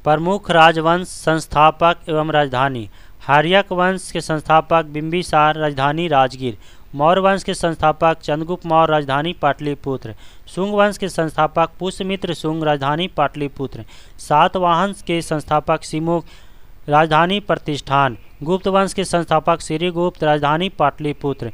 प्रमुख राजवंश संस्थापक एवं राजधानी। हर्यक वंश के संस्थापक बिंबिसार, राजधानी राजगीर। मौर्य वंश के संस्थापक चंद्रगुप्त मौर्य, राजधानी पाटलिपुत्र। शुंग वंश के संस्थापक पुष्यमित्र शुंग, राजधानी पाटलिपुत्र। सातवाहन के संस्थापक सिमुख, राजधानी प्रतिष्ठान। गुप्त वंश के संस्थापक श्रीगुप्त, राजधानी पाटलिपुत्र।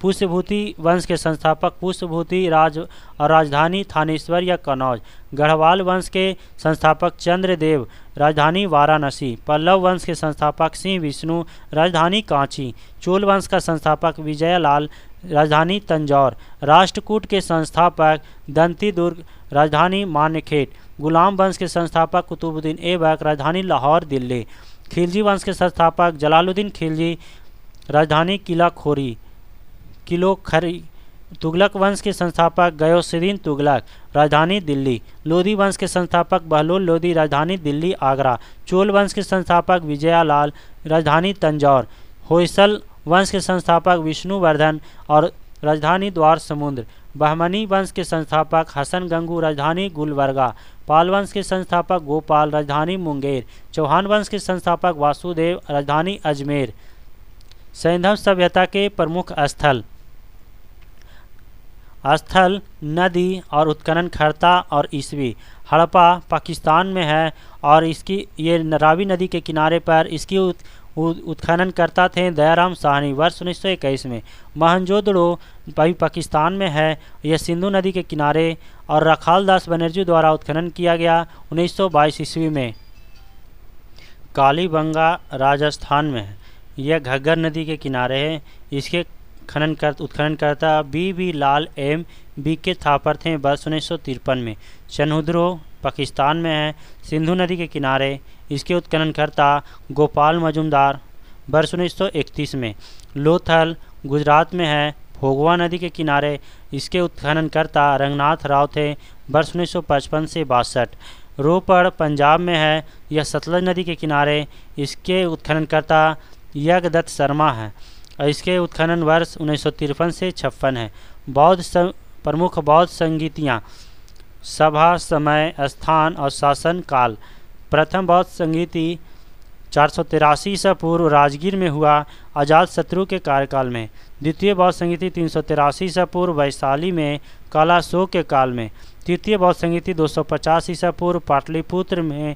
पुष्यभूति वंश के संस्थापक पुष्यभूति और राजधानी थानेश्वर या कनौज। गढ़वाल वंश के संस्थापक चंद्रदेव, राजधानी वाराणसी। पल्लव वंश के संस्थापक सिंह विष्णु, राजधानी कांची। चोल वंश का संस्थापक विजयलाल, राजधानी तंजौर। राष्ट्रकूट के संस्थापक दंती दुर्ग, राजधानी मान्यखेट। गुलाम वंश के संस्थापक कुतुबुद्दीन ऐबक, राजधानी लाहौर दिल्ली। खिलजी वंश के संस्थापक जलालुद्दीन खिलजी, राजधानी किलोखरी। तुगलक वंश के संस्थापक गयोसुद्दीन तुगलक, राजधानी दिल्ली। लोधी वंश के संस्थापक बहलोल लोधी, राजधानी दिल्ली आगरा। चोल वंश के संस्थापक विजयालाल, राजधानी तंजौर। होयसल वंश के संस्थापक विष्णुवर्धन और राजधानी द्वार समुद्र। बहमनी वंश के संस्थापक हसन गंगू, राजधानी गुलबर्गा। पाल वंश के संस्थापक गोपाल, राजधानी मुंगेर। चौहान वंश के संस्थापक वासुदेव, राजधानी अजमेर। सैंधव सभ्यता के प्रमुख स्थल नदी और उत्खनन खरता और ईसवी। हड़प्पा पाकिस्तान में है और ये रावी नदी के किनारे पर इसकी उत्खनन करता थे दयाराम साहनी वर्ष 1921 में। मोहनजोदड़ो पाकिस्तान में है, यह सिंधु नदी के किनारे और रखाल दास बनर्जी द्वारा उत्खनन किया गया 1922 ईस्वी में। कालीबंगा राजस्थान में है, यह घग्गर नदी के किनारे है। इसके उत्खननकर्ता बी लाल एम बी के थापर थे वर्ष 1953 में। चन्हुद्रो पाकिस्तान में है, सिंधु नदी के किनारे। इसके उत्खननकर्ता गोपाल मजुमदार वर्ष 1931 में। लोथल गुजरात में है, भोगवा नदी के किनारे। इसके उत्खननकर्ता रंगनाथ राव थे वर्ष 1955 से 62। रोपड़ पंजाब में है, यह सतलज नदी के किनारे। इसके उत्खननकर्ता यज्ञदत्त शर्मा है और इसके उत्खनन वर्ष 1953 से 56 है। प्रमुख बौद्ध संगीतियाँ। सभा, समय, स्थान और शासन काल। प्रथम बौद्ध संगीति 483 ईसा पूर्व राजगीर में हुआ, अजातशत्रु के कार्यकाल में। द्वितीय बौद्ध संगीति 383 ईसा पूर्व वैशाली में, कालाशोक के काल में। तृतीय बौद्ध संगीति 250 ईसा पूर्व पाटलिपुत्र में,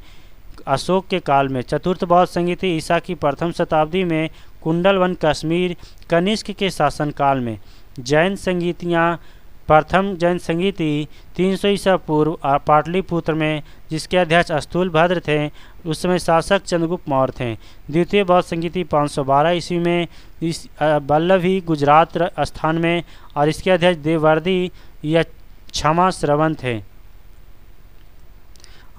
अशोक के काल में। चतुर्थ बौद्ध संगीति ईसा की प्रथम शताब्दी में, कुंडलवन कश्मीर, कनिष्क के शासनकाल में। जैन संगीतियाँ। प्रथम जैन संगीति 300 ईसा पूर्व पाटलिपुत्र में, जिसके अध्यक्ष स्थूलभद्र थे। उस समय शासक चंद्रगुप्त मौर्य थे। द्वितीय बौद्ध संगीति 512 ईस्वी में, इस बल्लभी गुजरात स्थान में, और इसके अध्यक्ष देववर्दी या क्षमा श्रवण थे।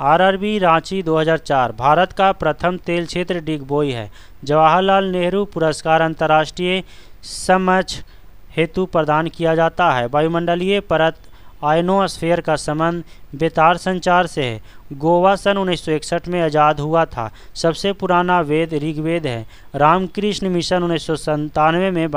आरआरबी रांची 2004 भारत का प्रथम तेल क्षेत्र डिगबोई है। जवाहरलाल नेहरू पुरस्कार अंतर्राष्ट्रीय समझ हेतु प्रदान किया जाता है। वायुमंडलीय परत आयनोस्फीयर का संबंध बेतार संचार से है। गोवा सन 1961 में आज़ाद हुआ था। सबसे पुराना वेद ऋग्वेद है। रामकृष्ण मिशन 1897 में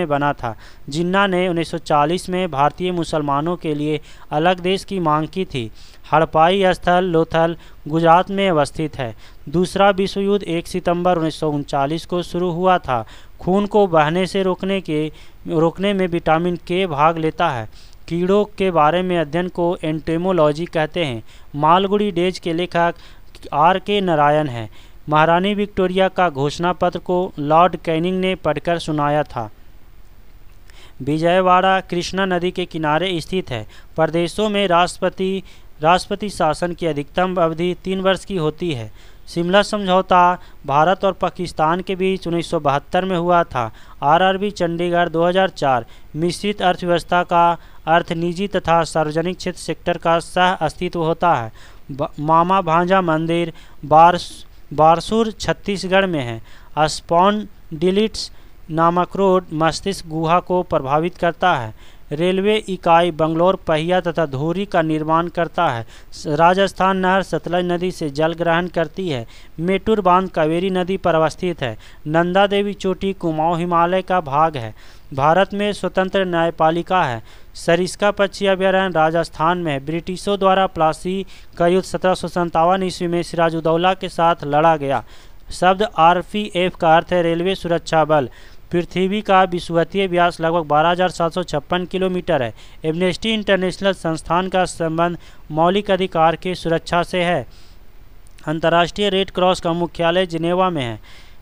बना था। जिन्ना ने 1940 में भारतीय मुसलमानों के लिए अलग देश की मांग की थी। हड़प्पाई स्थल लोथल गुजरात में अवस्थित है। दूसरा विश्व युद्ध 1 सितंबर 1939 को शुरू हुआ था। खून को बहने से रोकने में विटामिन के भाग लेता है। कीड़ों के बारे में अध्ययन को एंटेमोलॉजी कहते हैं। मालगुडी डेज के लेखक R.K. नारायण हैं। महारानी विक्टोरिया का घोषणा पत्र को लॉर्ड कैनिंग ने पढ़कर सुनाया था। विजयवाड़ा कृष्णा नदी के किनारे स्थित है। प्रदेशों में राष्ट्रपति शासन की अधिकतम अवधि 3 वर्ष की होती है। शिमला समझौता भारत और पाकिस्तान के बीच 1972 में हुआ था। आरआरबी चंडीगढ़ 2004 मिश्रित अर्थव्यवस्था का अर्थ निजी तथा सार्वजनिक क्षेत्र सेक्टर का सह अस्तित्व होता है। मामा भांजा मंदिर बारसूर छत्तीसगढ़ में है। स्पॉन्डिलिटिस नामक रोग मस्तिष्क गुहा को प्रभावित करता है। रेलवे इकाई बंगलौर पहिया तथा धुरी का निर्माण करता है। राजस्थान नहर सतलज नदी से जल ग्रहण करती है। मेटूर बांध कावेरी नदी पर अवस्थित है। नंदा देवी चोटी कुमाऊं हिमालय का भाग है। भारत में स्वतंत्र न्यायपालिका है। सरिस्का पक्षी अभयारण्य राजस्थान में है। ब्रिटिशों द्वारा प्लासी का युद्ध 1757 ईस्वी में सिराजुद्दौला के साथ लड़ा गया। शब्द RPF का अर्थ है रेलवे सुरक्षा बल। पृथ्वी का विषुवतीय व्यास लगभग 12,756 किलोमीटर है। एम्नेस्टी इंटरनेशनल संस्थान का संबंध मौलिक अधिकार की सुरक्षा से है। अंतर्राष्ट्रीय रेड क्रॉस का मुख्यालय जिनेवा में है।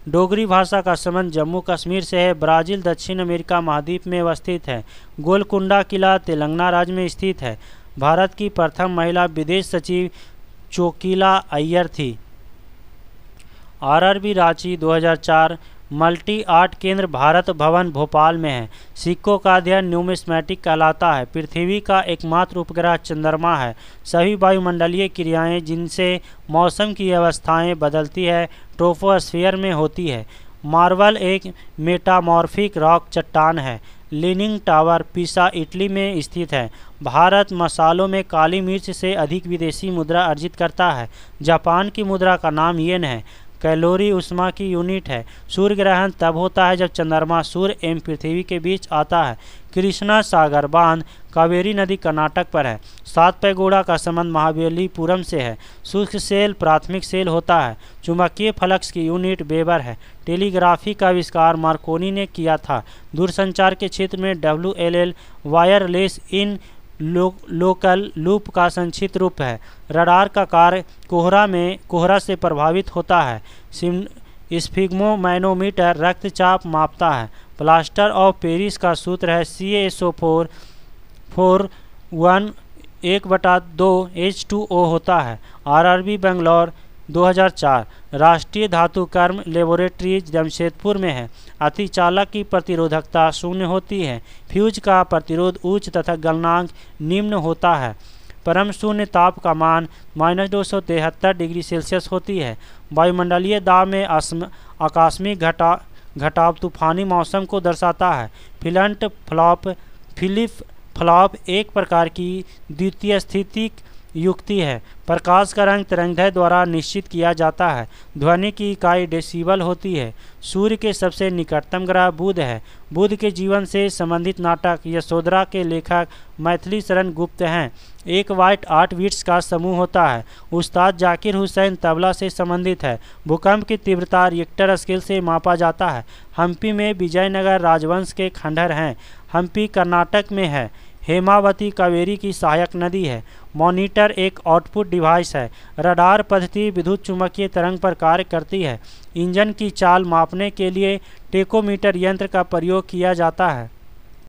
डोगरी भाषा का संबंध जम्मू कश्मीर से है। ब्राज़ील दक्षिण अमेरिका महाद्वीप में अवस्थित है। गोलकुंडा किला तेलंगाना राज्य में स्थित है। भारत की प्रथम महिला विदेश सचिव चोकिला अय्यर थी। RRB रांची 2004 मल्टी आर्ट केंद्र भारत भवन भोपाल में है। सिक्कों का अध्ययन न्यूमिस्मैटिक कहलाता है। पृथ्वी का एकमात्र उपग्रह चंद्रमा है। सभी वायुमंडलीय क्रियाएं जिनसे मौसम की अवस्थाएं बदलती है ट्रोपोस्फीयर में होती है। मार्बल एक मेटामॉर्फिक रॉक चट्टान है। लीनिंग टावर पिसा इटली में स्थित है। भारत मसालों में काली मिर्च से अधिक विदेशी मुद्रा अर्जित करता है। जापान की मुद्रा का नाम येन है। कैलोरी उष्मा की यूनिट है। सूर्य ग्रहण तब होता है जब चंद्रमा सूर्य एवं पृथ्वी के बीच आता है। कृष्णा सागर बांध कावेरी नदी कर्नाटक पर है। सात पैगोड़ा का संबंध महाबलीपुरम से है। शुष्क सेल प्राथमिक सेल होता है। चुंबकीय फ्लक्स की यूनिट वेबर है। टेलीग्राफी का आविष्कार मार्कोनी ने किया था। दूरसंचार के क्षेत्र में WLL wireless in local loop का संक्षिप्त रूप है। रडार का कार्य कोहरा से प्रभावित होता है। स्फिग्मोमैनोमीटर रक्तचाप मापता है। प्लास्टर ऑफ पेरिस का सूत्र है CaSO4 1/2 H2O होता है। RRB बेंगलोर 2004 राष्ट्रीय धातु कर्म लेबोरेटरीज जमशेदपुर में है। अतिचालक की प्रतिरोधकता 0 होती है। फ्यूज का प्रतिरोध उच्च तथा गलनांक निम्न होता है। परम शून्य ताप का मान -273 डिग्री सेल्सियस होती है। वायुमंडलीय दाब में आकस्मिक घटाव तूफानी मौसम को दर्शाता है। फ्लिप फ्लॉप एक प्रकार की द्वितीय स्थितिक युक्ति है। प्रकाश का रंग तरंगदैर्घ्य द्वारा निश्चित किया जाता है। ध्वनि की इकाई डेसिबल होती है। सूर्य के सबसे निकटतम ग्रह बुध है। बुध के जीवन से संबंधित नाटक यशोधरा के लेखक मैथिली शरण गुप्त हैं। एक वाइट 8 बिट्स का समूह होता है। उस्ताद जाकिर हुसैन तबला से संबंधित है। भूकंप की तीव्रता रिक्टर स्केल से मापा जाता है। हम्पी में विजयनगर राजवंश के खंडहर हैं। हम्पी कर्नाटक में है। हेमावती कावेरी की सहायक नदी है। मॉनिटर एक आउटपुट डिवाइस है। रडार पद्धति विद्युत चुम्बकीय तरंग पर कार्य करती है। इंजन की चाल मापने के लिए टेकोमीटर यंत्र का प्रयोग किया जाता है।